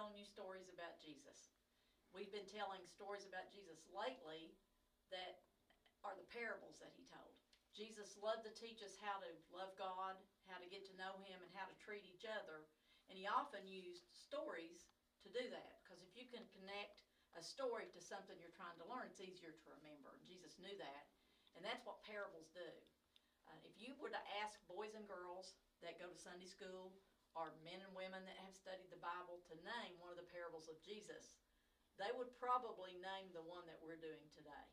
telling you stories about Jesus. We've been telling stories about Jesus lately that are the parables that he told. Jesus loved to teach us how to love God, how to get to know him, and how to treat each other. And he often used stories to do that, because if you can connect a story to something you're trying to learn, it's easier to remember. And Jesus knew that, and that's what parables do. If you were to ask boys and girls that go to Sunday school, or men and women that have studied the Bible, to name one of the parables of Jesus, they would probably name the one that we're doing today.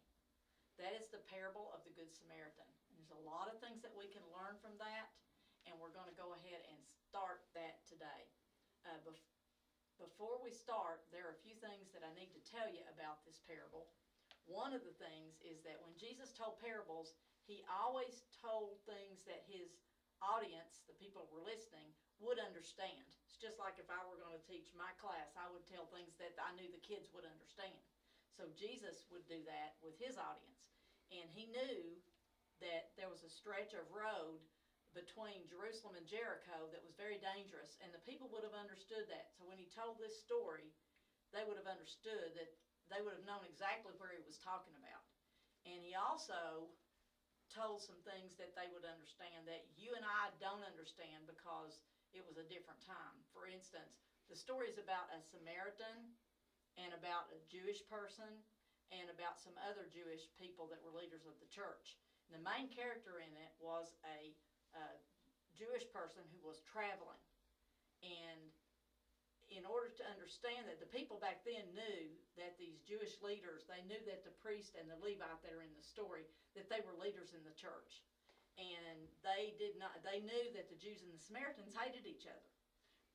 That is the parable of the Good Samaritan. And there's a lot of things that we can learn from that, and we're going to go ahead and start that today. Before we start, there are a few things that I need to tell you about this parable. One of the things is that when Jesus told parables, he always told things that his audience, the people who were listening, would understand. It's just like if I were going to teach my class, I would tell things that I knew the kids would understand. So Jesus would do that with his audience. And he knew that there was a stretch of road between Jerusalem and Jericho that was very dangerous, and the people would have understood that. So when he told this story, they would have understood that, they would have known exactly where he was talking about. And he also told some things that they would understand that you and I don't understand because it was a different time. For instance, the story is about a Samaritan and about a Jewish person and about some other Jewish people that were leaders of the church. And the main character in it was a Jewish person who was traveling. And in order to understand that, the people back then knew that these Jewish leaders, they knew that the priest and the Levite that are in the story, that they were leaders in the church. And they knew that the Jews and the Samaritans hated each other.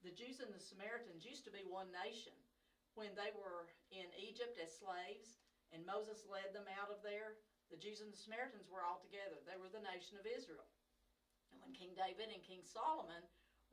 The Jews and the Samaritans used to be one nation. When they were in Egypt as slaves and Moses led them out of there, the Jews and the Samaritans were all together. They were the nation of Israel. And when King David and King Solomon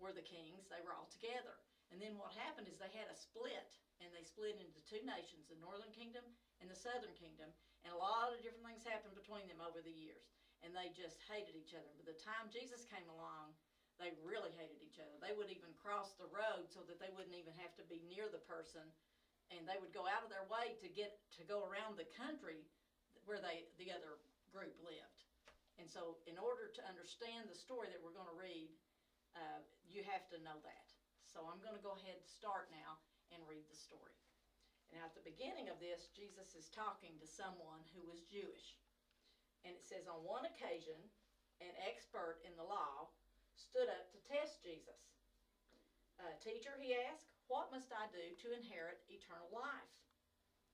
were the kings, they were all together. And then what happened is they had a split, and they split into two nations, the northern kingdom and the southern kingdom, and a lot of different things happened between them over the years, and they just hated each other. By the time Jesus came along, they really hated each other. They would even cross the road so that they wouldn't even have to be near the person, and they would go out of their way to go around the country where the other group lived. And so in order to understand the story that we're going to read, you have to know that. So I'm going to go ahead and start now and read the story. And at the beginning of this, Jesus is talking to someone who was Jewish. And it says, on one occasion, an expert in the law stood up to test Jesus. Teacher, he asked, what must I do to inherit eternal life?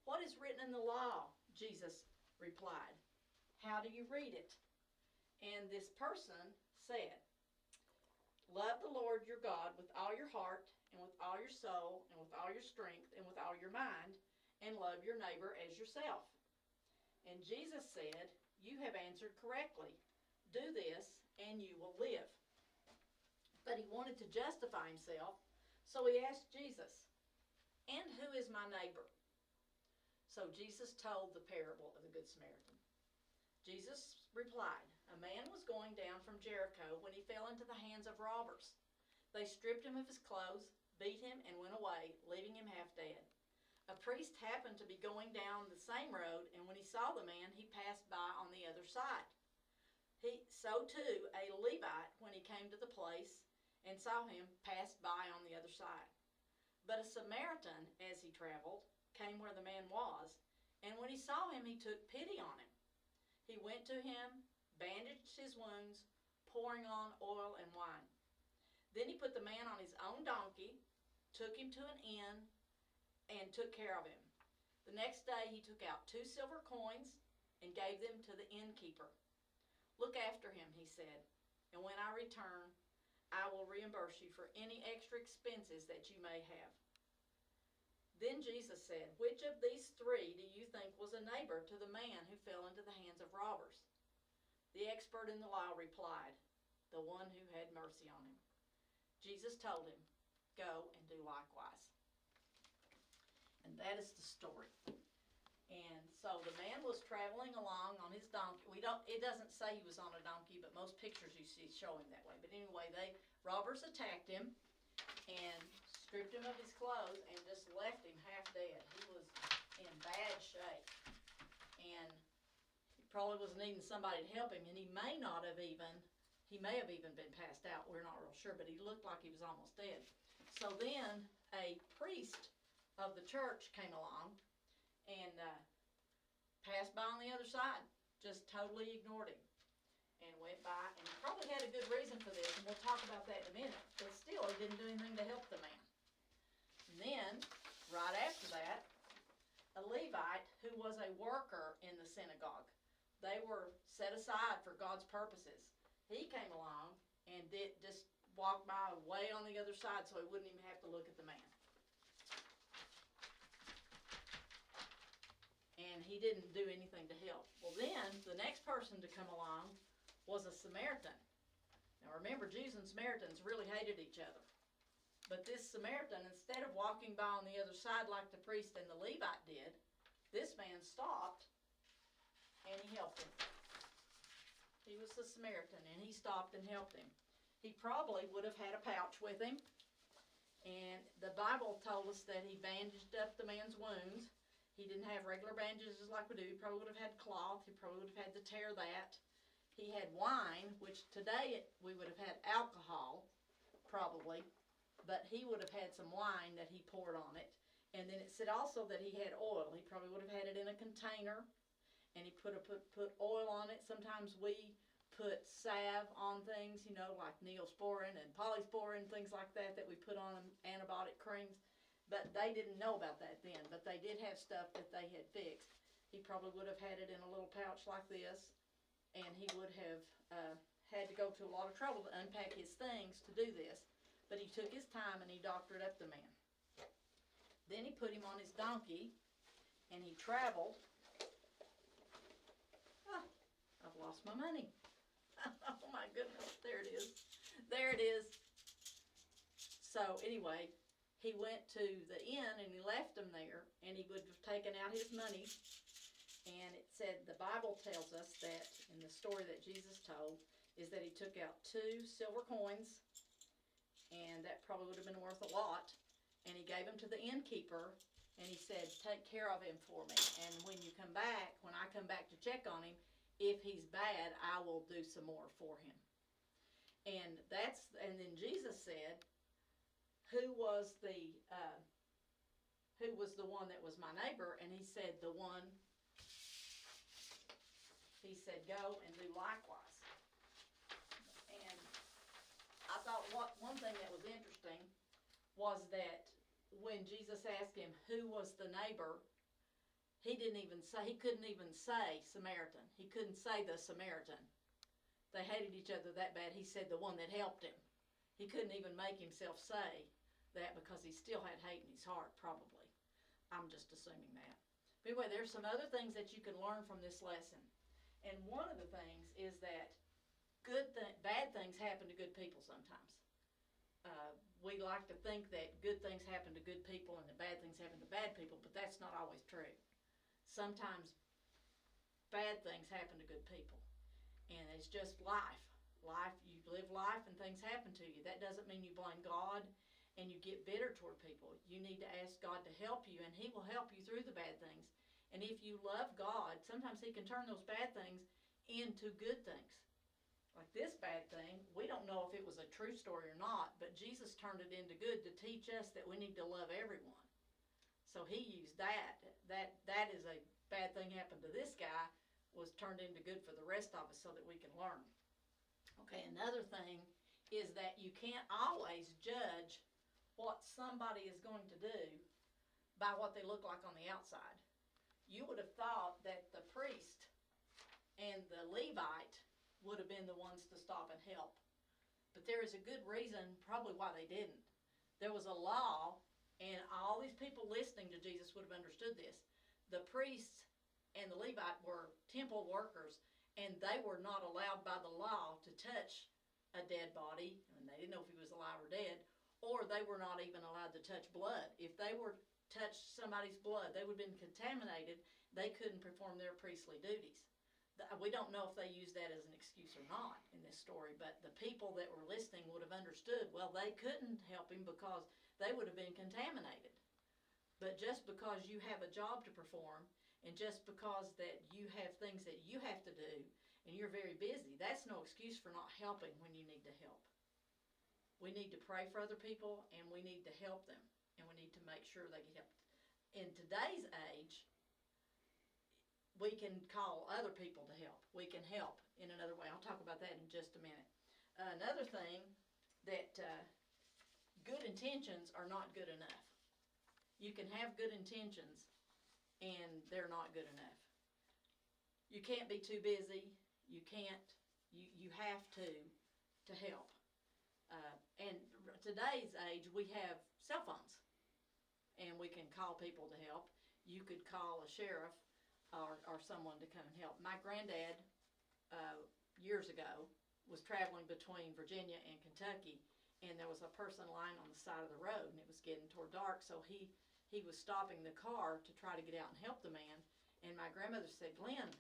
What is written in the law? Jesus replied. How do you read it? And this person said, love the Lord your God with all your heart and with all your soul and with all your strength and with all your mind, and love your neighbor as yourself. And Jesus said, you have answered correctly. Do this and you will live. But he wanted to justify himself, so he asked Jesus, and who is my neighbor? So Jesus told the parable of the Good Samaritan. Jesus replied, a man was going down from Jericho when he fell into the hands of robbers. They stripped him of his clothes, beat him, and went away, leaving him half dead. A priest happened to be going down the same road, and when he saw the man, he passed by on the other side. So too, a Levite, when he came to the place and saw him, passed by on the other side. But a Samaritan, as he traveled, came where the man was, and when he saw him, he took pity on him. He went to him, bandaged his wounds, pouring on oil and wine. Then he put the man on his own donkey, took him to an inn, and took care of him. The next day he took out 2 silver coins and gave them to the innkeeper. Look after him, he said, and when I return, I will reimburse you for any extra expenses that you may have. Then Jesus said, which of these 3 do you think was a neighbor to the man who fell into the hands of robbers? The expert in the law replied, the one who had mercy on him. Jesus told him, go and do likewise. And that is the story. And so the man was traveling along on his donkey. It doesn't say he was on a donkey, but most pictures you see show him that way. But anyway, robbers attacked him and stripped him of his clothes and just shape. And he probably was needing somebody to help him, and he may have even been passed out. We're not real sure, but he looked like he was almost dead. So then a priest of the church came along and passed by on the other side, just totally ignored him, and went by, and he probably had a good reason for this, and we'll talk about that in a minute, but still, he didn't do anything to help the man. And then, right after that, a Levite who was a worker in the synagogue, they were set aside for God's purposes. He came along and just walked by way on the other side so he wouldn't even have to look at the man. And he didn't do anything to help. Well, then, the next person to come along was a Samaritan. Now remember, Jews and Samaritans really hated each other. But this Samaritan, instead of walking by on the other side like the priest and the Levite did, this man stopped and he helped him. He was a Samaritan, and he stopped and helped him. He probably would have had a pouch with him, and the Bible told us that he bandaged up the man's wounds. He didn't have regular bandages like we do. He probably would have had cloth. He probably would have had to tear that. He had wine, which today we would have had alcohol, probably, but he would have had some wine that he poured on it. And then it said also that he had oil. He probably would have had it in a container, and he put oil on it. Sometimes we put salve on things, like neosporin and polysporin, things like that we put on antibiotic creams. But they didn't know about that then. But they did have stuff that they had fixed. He probably would have had it in a little pouch like this, and he would have had to go to a lot of trouble to unpack his things to do this. But he took his time and he doctored up the man. Then he put him on his donkey, and he traveled. Oh, I've lost my money. Oh my goodness, there it is. There it is. So anyway, he went to the inn and he left him there, and he would have taken out his money. And it said, the Bible tells us that in the story that Jesus told, is that he took out 2 silver coins, and that probably would have been worth a lot. And he gave them to the innkeeper, and he said, take care of him for me. And when I come back to check on him, if he's bad, I will do some more for him. And then Jesus said, who was the one that was my neighbor? And he said, he said, go and do likewise. And I thought one thing that was interesting was that when Jesus asked him who was the neighbor, he couldn't even say Samaritan. He couldn't say the Samaritan. They hated each other that bad. He said the one that helped him. He couldn't even make himself say that because he still had hate in his heart, probably. I'm just assuming that. But anyway, there's some other things that you can learn from this lesson. And one of the things is that bad things happen to good people sometimes. We like to think that good things happen to good people and the bad things happen to bad people, but that's not always true. Sometimes bad things happen to good people, and it's just life. You live life and things happen to you. That doesn't mean you blame God and you get bitter toward people. You need to ask God to help you, and He will help you through the bad things. And if you love God, sometimes He can turn those bad things into good things. Like this bad thing, we don't know if it was a true story or not, but Jesus turned it into good to teach us that we need to love everyone. So He used that. That is a bad thing happened to this guy was turned into good for the rest of us so that we can learn. Okay, another thing is that you can't always judge what somebody is going to do by what they look like on the outside. You would have thought that the priest and the Levite would have been the ones to stop and help. But there is a good reason probably why they didn't. There was a law, and all these people listening to Jesus would have understood this. The priests and the Levite were temple workers, and they were not allowed by the law to touch a dead body, and they didn't know if he was alive or dead, or they were not even allowed to touch blood. If they were touched somebody's blood, they would have been contaminated. They couldn't perform their priestly duties. We don't know if they used that as an excuse or not in this story, but the people that were listening would have understood, well, they couldn't help him because they would have been contaminated. But just because you have a job to perform And just because that you have things that you have to do and you're very busy, that's no excuse for not helping when you need to help. We need to pray for other people, and we need to help them, and we need to make sure they get help. In today's age, we can call other people to help. We can help in another way. I'll talk about that in just a minute. Another thing that good intentions are not good enough. You can have good intentions, and they're not good enough. You can't be too busy. You can't. You have to help. And today's age, we have cell phones, and we can call people to help. You could call a sheriff or someone to come and help. My granddad, years ago, was traveling between Virginia and Kentucky, and there was a person lying on the side of the road, and it was getting toward dark, so he was stopping the car to try to get out and help the man. And my grandmother said, "Glenn,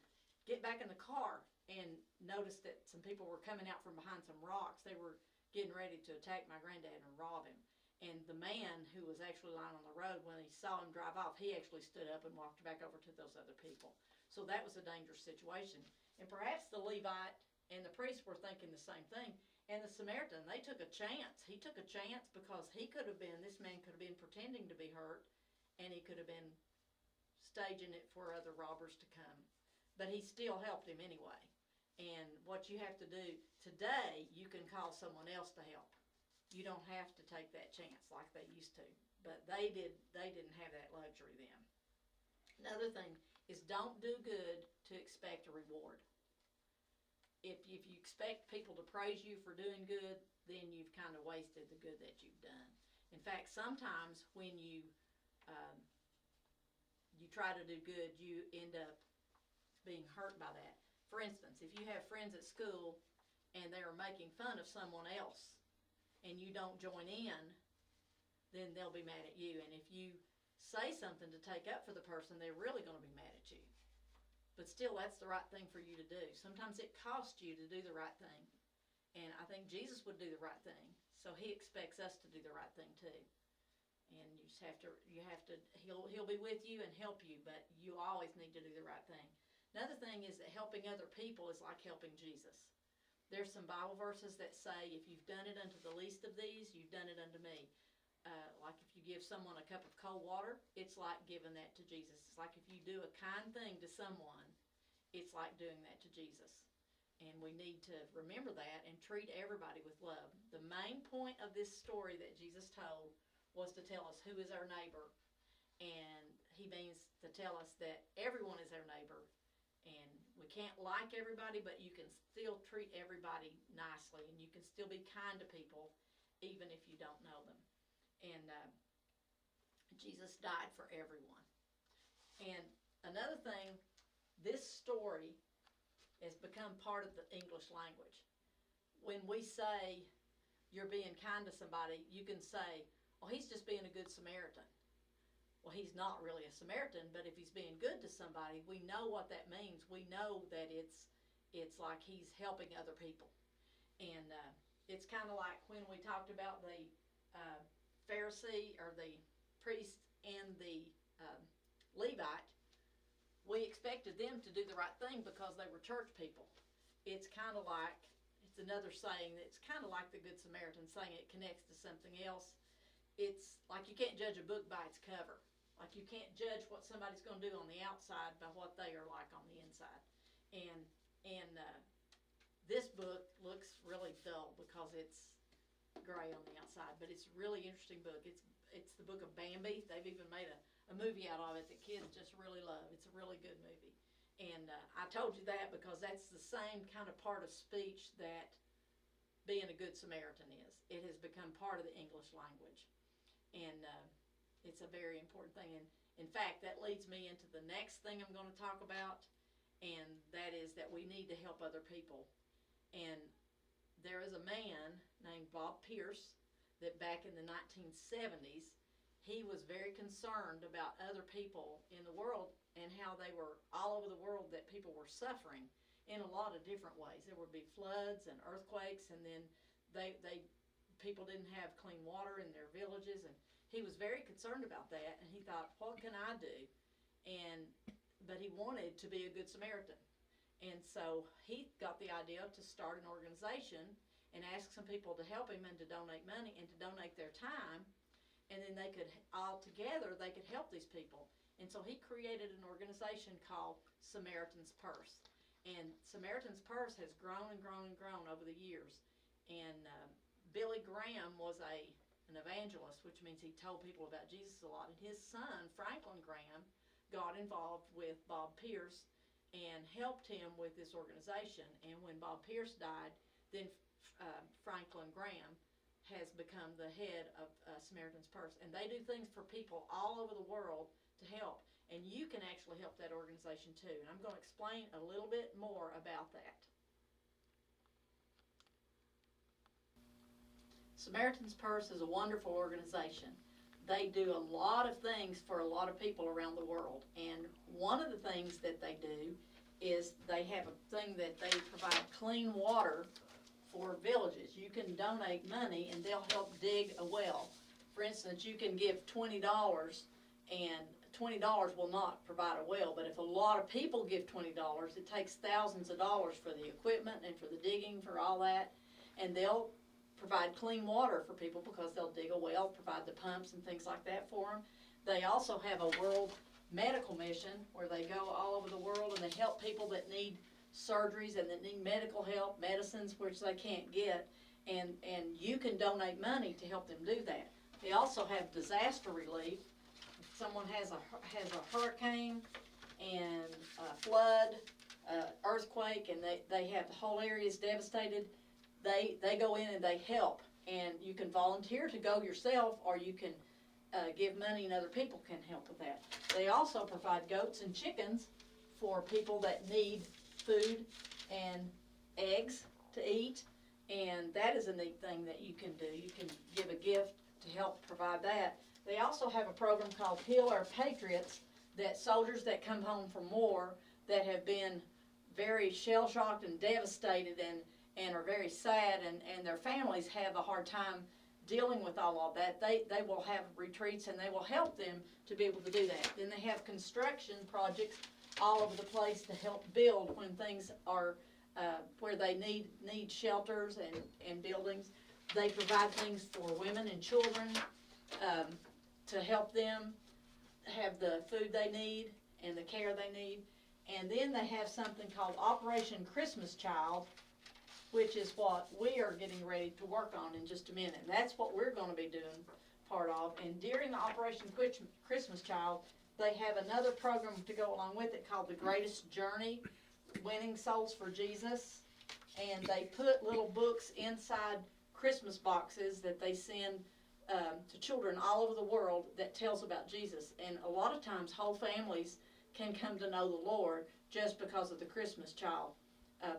get back in the car," and noticed that some people were coming out from behind some rocks. They were getting ready to attack my granddad and rob him. And the man who was actually lying on the road, when he saw him drive off, he actually stood up and walked back over to those other people. So that was a dangerous situation. And perhaps the Levite and the priest were thinking the same thing. And the Samaritan, they took a chance. He took a chance because this man could have been pretending to be hurt, and he could have been staging it for other robbers to come. But he still helped him anyway. And what you have to do today, you can call someone else to help. You don't have to take that chance like they used to. But they didn't have that luxury then. Another thing is, don't do good to expect a reward. If you expect people to praise you for doing good, then you've kind of wasted the good that you've done. In fact, sometimes when you try to do good, you end up being hurt by that. For instance, if you have friends at school and they are making fun of someone else and you don't join in, then they'll be mad at you. And if you say something to take up for the person, they're really going to be mad at you. But still, that's the right thing for you to do. Sometimes it costs you to do the right thing. And I think Jesus would do the right thing. So he expects us to do the right thing too. And you just have to, he'll be with you and help you, but you always need to do the right thing. Another thing is that helping other people is like helping Jesus. There's some Bible verses that say, if you've done it unto the least of these, you've done it unto me. Like if you give someone a cup of cold water, it's like giving that to Jesus. It's like if you do a kind thing to someone, it's like doing that to Jesus. And we need to remember that and treat everybody with love. The main point of this story that Jesus told was to tell us who is our neighbor. And he means to tell us that everyone is our neighbor. And we can't like everybody, but you can still treat everybody nicely, and you can still be kind to people, even if you don't know them. And Jesus died for everyone. And another thing, this story has become part of the English language. When we say you're being kind to somebody, you can say, "Oh, he's just being a good Samaritan." Well, he's not really a Samaritan, but if he's being good to somebody, we know what that means. We know that it's like he's helping other people. And it's kind of like when we talked about the Pharisee or the priest and the Levite, we expected them to do the right thing because they were church people. It's kind of like, it's another saying that's kind of like the Good Samaritan saying, it connects to something else. It's like you can't judge a book by its cover. Like you can't judge what somebody's going to do on the outside by what they are like on the inside. And this book looks really dull because it's gray on the outside, but it's a really interesting book. It's the book of Bambi. They've even made a movie out of it that kids just really love. It's a really good movie. And I told you that because that's the same kind of part of speech that being a good Samaritan is. It has become part of the English language. And it's a very important thing. And in fact, that leads me into the next thing I'm going to talk about, and that is that we need to help other people. And there is a man named Bob Pierce that back in the 1970s, he was very concerned about other people in the world and how they were all over the world, that people were suffering in a lot of different ways. There would be floods and earthquakes, and then people didn't have clean water in their villages, and he was very concerned about that, and he thought, what can I do? And but he wanted to be a good Samaritan. And so he got the idea to start an organization and ask some people to help him and to donate money and to donate their time. And then they could, all together, they could help these people. And so he created an organization called Samaritan's Purse. And Samaritan's Purse has grown and grown and grown over the years. And Billy Graham was an evangelist, which means he told people about Jesus a lot. And his son, Franklin Graham, got involved with Bob Pierce and helped him with this organization. And when Bob Pierce died, then Franklin Graham has become the head of Samaritan's Purse. And they do things for people all over the world to help. And you can actually help that organization too. And I'm going to explain a little bit more about that. Samaritan's Purse is a wonderful organization. They do a lot of things for a lot of people around the world. And one of the things that they do is they have a thing that they provide clean water for villages. You can donate money and they'll help dig a well. For instance, you can give $20 and $20 will not provide a well, but if a lot of people give $20, it takes thousands of dollars for the equipment and for the digging, for all that, and they'll provide clean water for people because they'll dig a well, provide the pumps and things like that for them. They also have a world medical mission where they go all over the world and they help people that need surgeries and that need medical help, medicines which they can't get, and you can donate money to help them do that. They also have disaster relief. If someone has a hurricane and a flood, earthquake, and they have the whole area is devastated, they go in and they help. And you can volunteer to go yourself, or you can give money and other people can help with that. They also provide goats and chickens for people that need food and eggs to eat, and that is a neat thing that you can do. You can give a gift to help provide that. They also have a program called Heal Our Patriots, that soldiers that come home from war that have been very shell-shocked and devastated and are very sad, and their families have a hard time dealing with all of that. They will have retreats and they will help them to be able to do that. Then they have construction projects all over the place to help build when things are where they need shelters and buildings. They provide things for women and children to help them have the food they need and the care they need. And then they have something called Operation Christmas Child, which is what we are getting ready to work on in just a minute. And that's what we're going to be doing part of. And during the Operation Christmas Child, they have another program to go along with it called The Greatest Journey, Winning Souls for Jesus. And they put little books inside Christmas boxes that they send to children all over the world that tells about Jesus. And a lot of times whole families can come to know the Lord just because of the Christmas Child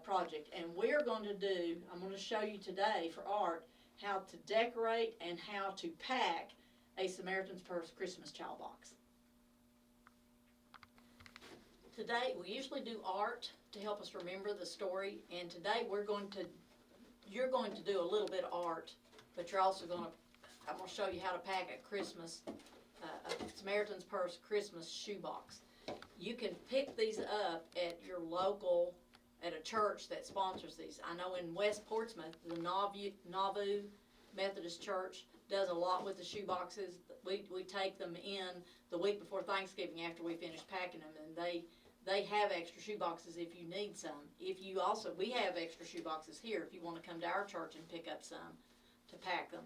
project. And we're going to do, I'm going to show you today for Art, how to decorate and how to pack a Samaritan's Purse Christmas Child box. Today, we usually do art to help us remember the story, and today you're going to do a little bit of art, but I'm going to show you how to pack a Samaritan's Purse Christmas shoebox. You can pick these up at your local, at a church that sponsors these. I know in West Portsmouth, the Nauvoo Methodist Church does a lot with the shoeboxes. We take them in the week before Thanksgiving after we finish packing them, and they have extra shoeboxes if you need some. We have extra shoeboxes here if you want to come to our church and pick up some to pack them.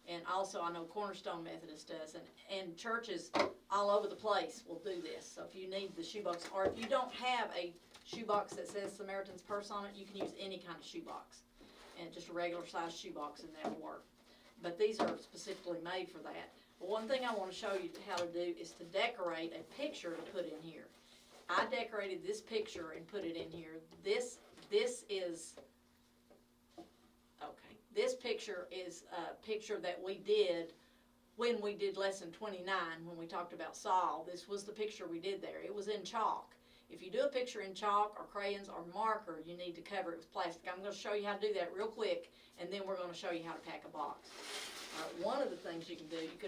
And also I know Cornerstone Methodist does, and churches all over the place will do this. So if you need the shoebox, or if you don't have a shoebox that says Samaritan's Purse on it, you can use any kind of shoebox, and just a regular size shoebox, and that'll work. But these are specifically made for that. But one thing I want to show you how to do is to decorate a picture to put in here. I decorated this picture and put it in here. This picture is a picture that we did when we did lesson 29, when we talked about Saul. This was the picture we did there. It was in chalk. If you do a picture in chalk or crayons or marker, you need to cover it with plastic. I'm going to show you how to do that real quick, and then we're going to show you how to pack a box. One of the things you can do, you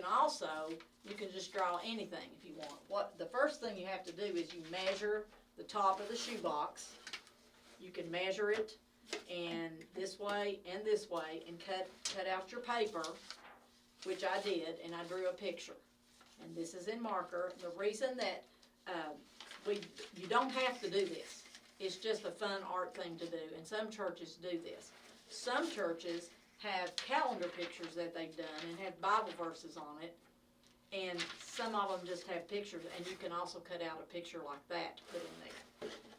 can just draw anything if you want. The first thing you have to do is you measure the top of the shoebox. You can measure it and this way, and cut out your paper, which I did, and I drew a picture. And this is in marker. The reason that you don't have to do this. It's just a fun art thing to do, and some churches do this. Some churches have calendar pictures that they've done and have Bible verses on it, and some of them just have pictures, and you can also cut out a picture like that to put in there.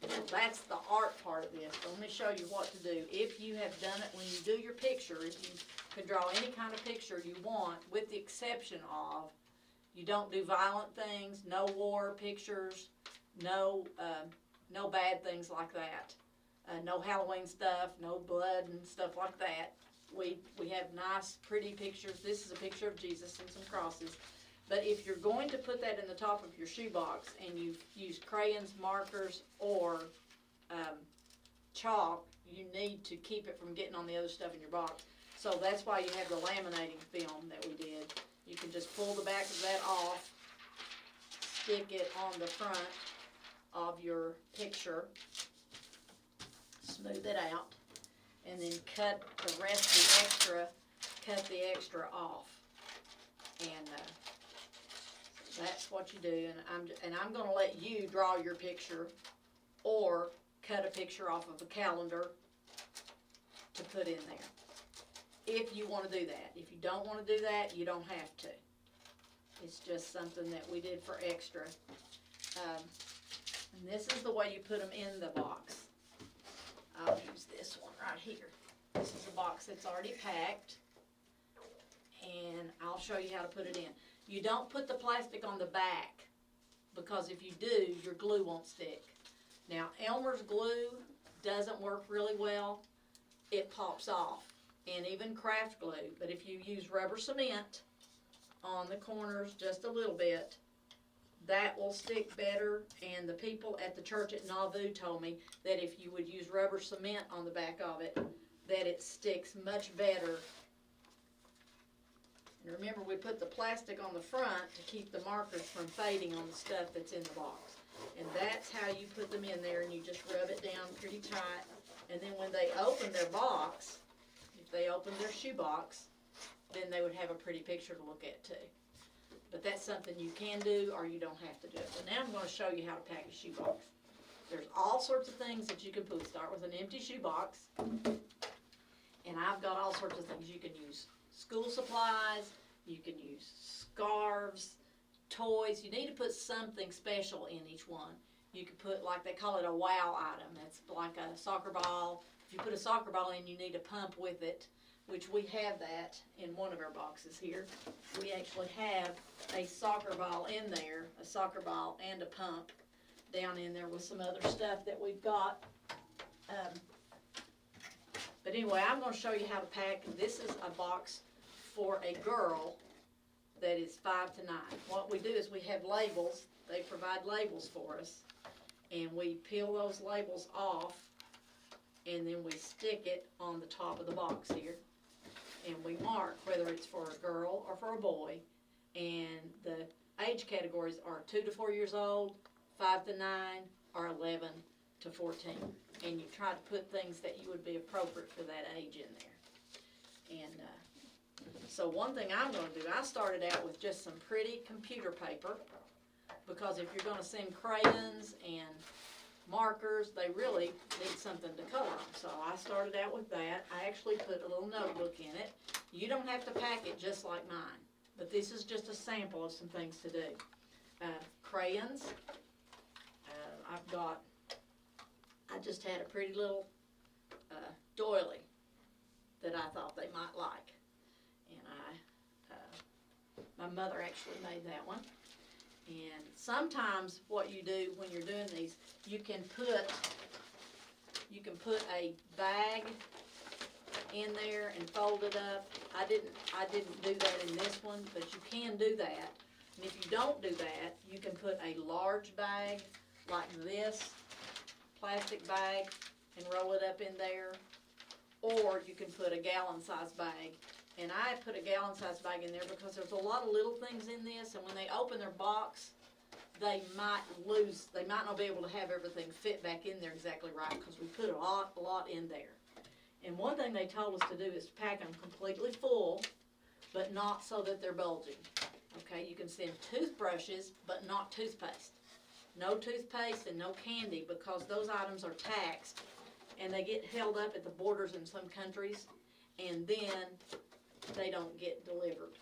So that's the art part of this. But let me show you what to do. If you have done it when you do your picture, if you can draw any kind of picture you want, with the exception of you don't do violent things, no war pictures, no bad things like that, no Halloween stuff, no blood and stuff like that. We have nice, pretty pictures. This is a picture of Jesus and some crosses. But if you're going to put that in the top of your shoebox and you've used crayons, markers, or chalk, you need to keep it from getting on the other stuff in your box. So that's why you have the laminating film that we did. You can just pull the back of that off, stick it on the front of your picture, smooth it out, and then cut the extra off. And that's what you do. And I'm going to let you draw your picture or cut a picture off of a calendar to put in there, if you want to do that. If you don't want to do that, you don't have to. It's just something that we did for extra. And this is the way you put them in the box. I'll use this one right here. This is a box that's already packed, and I'll show you how to put it in. You don't put the plastic on the back, because if you do, your glue won't stick. Now, Elmer's glue doesn't work really well. It pops off, and even craft glue. But if you use rubber cement on the corners just a little bit, that will stick better. And the people at the church at Nauvoo told me that if you would use rubber cement on the back of it, that it sticks much better. And remember, we put the plastic on the front to keep the markers from fading on the stuff that's in the box. And that's how you put them in there, and you just rub it down pretty tight. And then when they open their box, if they open their shoebox, then they would have a pretty picture to look at too. But that's something you can do, or you don't have to do it. But now I'm going to show you how to pack a shoebox. There's all sorts of things that you can put. Start with an empty shoebox. And I've got all sorts of things. You can use school supplies, you can use scarves, toys. You need to put something special in each one. You could put, like they call it, a wow item. That's like a soccer ball. If you put a soccer ball in, you need a pump with it, which we have that in one of our boxes here. We actually have a soccer ball in there, a soccer ball and a pump down in there with some other stuff that we've got. But anyway, I'm going to show you how to pack. This is a box for a girl that is 5 to 9. What we do is we have labels. They provide labels for us. And we peel those labels off, and then we stick it on the top of the box here. And we mark whether it's for a girl or for a boy. And the age categories are 2 to 4 years old, 5 to 9, or 11 to 14. And you try to put things that you would be appropriate for that age in there. And so one thing I'm going to do, I started out with just some pretty computer paper, because if you're going to send crayons and markers, they really need something to color on. So I started out with that. I actually put a little notebook in it. You don't have to pack it just like mine, but this is just a sample of some things to do. Crayons. I just had a pretty little doily that I thought they might like. And my mother actually made that one. And sometimes what you do when you're doing these, you can put a bag in there and fold it up. I didn't do that in this one, but you can do that. And if you don't do that, you can put a large bag like this, plastic bag, and roll it up in there. Or you can put a gallon-sized bag And I put a gallon-sized bag in there because there's a lot of little things in this, and when they open their box, they might not be able to have everything fit back in there exactly right because we put a lot in there. And one thing they told us to do is to pack them completely full, but not so that they're bulging. Okay, you can send toothbrushes, but not toothpaste. No toothpaste and no candy because those items are taxed and they get held up at the borders in some countries and then they don't get delivered.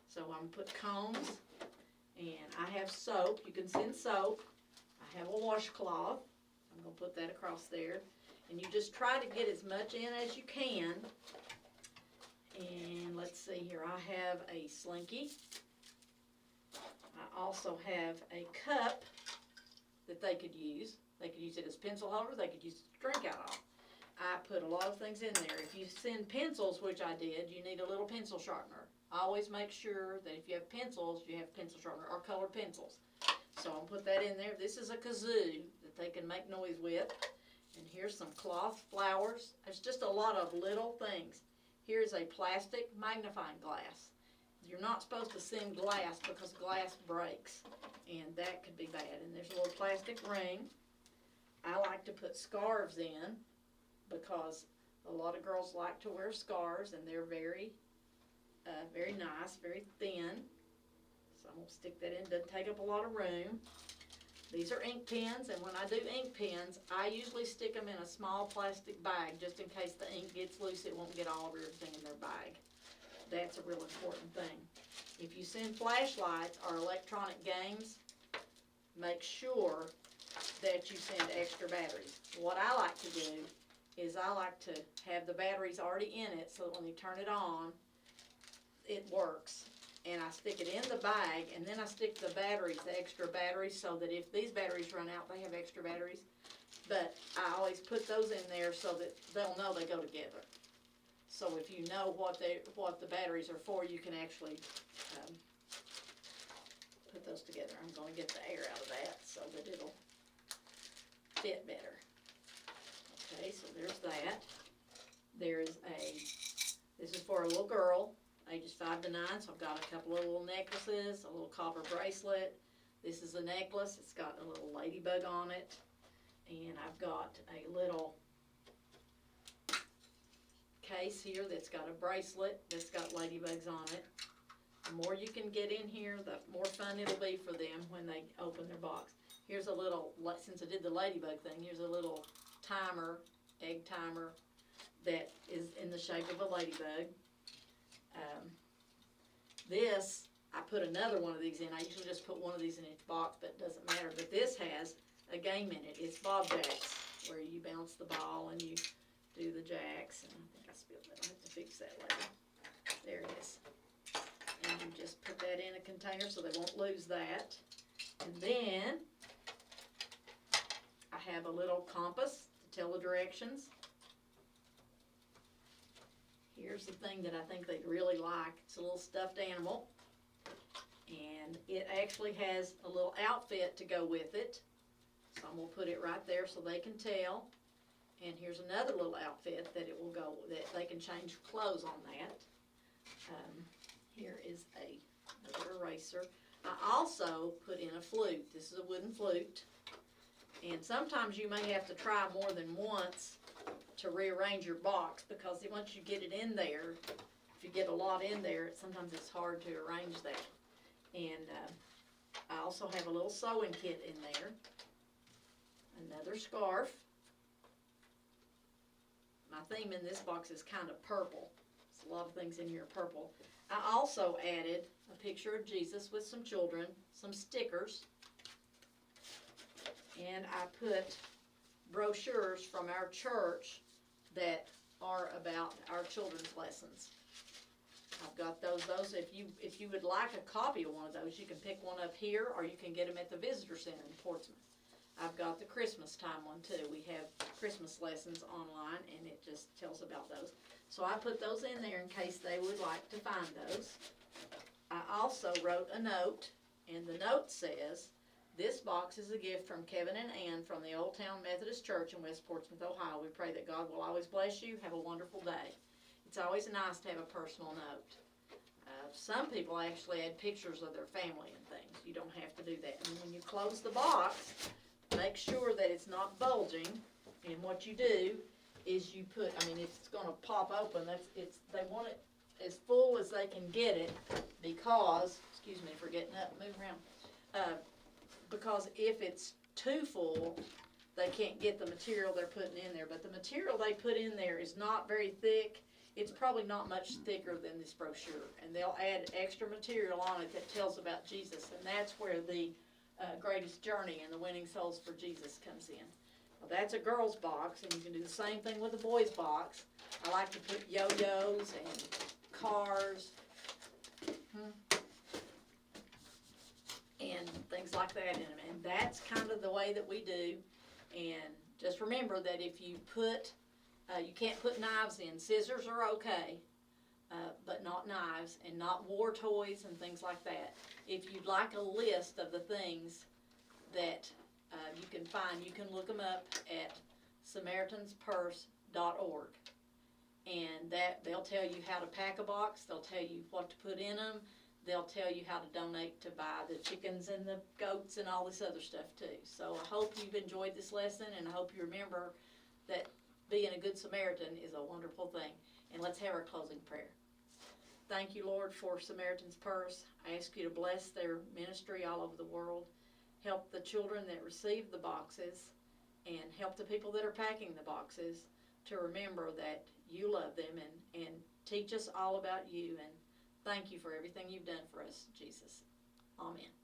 So I'm gonna put combs, and I have soap. You can send soap. I have a washcloth. I'm gonna put that across there. And you just try to get as much in as you can. And let's see here, I have a slinky. I also have a cup that they could use. They could use it as pencil holders. They could use it to drink out of. I put a lot of things in there. If you send pencils, which I did, you need a little pencil sharpener. Always make sure that if you have pencils, you have pencil sharpener or colored pencils. So I'll put that in there. This is a kazoo that they can make noise with. And here's some cloth flowers. There's just a lot of little things. Here's a plastic magnifying glass. You're not supposed to send glass because glass breaks, and that could be bad. And there's a little plastic ring. I like to put scarves in because a lot of girls like to wear scarves, and they're very nice, very thin. So I'm going to stick that in. Doesn't take up a lot of room. These are ink pens, and when I do ink pens, I usually stick them in a small plastic bag just in case the ink gets loose, it won't get all over everything in their bag. That's a real important thing. If you send flashlights or electronic games, make sure that you send extra batteries. What I like to do is I like to have the batteries already in it so that when you turn it on, it works. And I stick it in the bag, and then I stick the batteries, the extra batteries, so that if these batteries run out, they have extra batteries. But I always put those in there so that they'll know they go together. So if you know what the batteries are for, you can actually put those together. I'm going to get the air out of that so that it'll fit better. Okay, so there's that. This is for a little girl, ages 5 to 9, so I've got a couple of little necklaces, a little copper bracelet. This is a necklace. It's got a little ladybug on it. And I've got a little case here that's got a bracelet that's got ladybugs on it. The more you can get in here, the more fun it'll be for them when they open their box. Here's a little, since I did the ladybug thing, here's a little timer, egg timer, that is in the shape of a ladybug. I put another one of these in. I usually just put one of these in each box, but it doesn't matter. But this has a game in it. It's Bob Jacks, where you bounce the ball and you do the jacks. And I think I spilled that. I'll have to fix that later. There it is. And you just put that in a container so they won't lose that. And then I have a little compass to tell the directions. Here's the thing that I think they'd really like. It's a little stuffed animal. And it actually has a little outfit to go with it. So I'm going to put it right there so they can tell. And here's another little outfit that it will go, that they can change clothes on that. Here is another eraser. I also put in a flute. This is a wooden flute. And sometimes you may have to try more than once to rearrange your box, because once you get it in there, if you get a lot in there, sometimes it's hard to arrange that. And I also have a little sewing kit in there. Another scarf. My theme in this box is kind of purple. There's a lot of things in here purple. I also added a picture of Jesus with some children, some stickers, and I put brochures from our church that are about our children's lessons. I've got those. If you would like a copy of one of those, you can pick one up here, or you can get them at the Visitor Center in Portsmouth. I've got the Christmas time one too. We have Christmas lessons online, and it just tells about those. So I put those in there in case they would like to find those. I also wrote a note, and the note says, "This box is a gift from Kevin and Ann from the Old Town Methodist Church in West Portsmouth, Ohio. We pray that God will always bless you. Have a wonderful day." It's always nice to have a personal note. Some people actually add pictures of their family and things. You don't have to do that. And when you close the box, make sure that it's not bulging. And what you do is you put, I mean, it's going to pop open. They want it as full as they can get it because, excuse me for getting up, move around, because if it's too full, they can't get the material they're putting in there. But the material they put in there is not very thick. It's probably not much thicker than this brochure. And they'll add extra material on it that tells about Jesus. And that's where the greatest journey and the winning souls for Jesus comes in. Well, that's a girl's box, and you can do the same thing with a boy's box. I like to put yo-yos and cars and things like that in them. And that's kind of the way that we do. And just remember that if you put, you can't put knives in. Scissors are okay, but not knives, and not war toys and things like that. If you'd like a list of the things that you can find, you can look them up at SamaritansPurse.org. And that they'll tell you how to pack a box. They'll tell you what to put in them. They'll tell you how to donate to buy the chickens and the goats and all this other stuff too. So I hope you've enjoyed this lesson, and I hope you remember that being a good Samaritan is a wonderful thing. And let's have our closing prayer. Thank you, Lord, for Samaritan's Purse. I ask you to bless their ministry all over the world. Help the children that receive the boxes, and help the people that are packing the boxes to remember that you love them, and teach us all about you. And thank you for everything you've done for us, Jesus. Amen.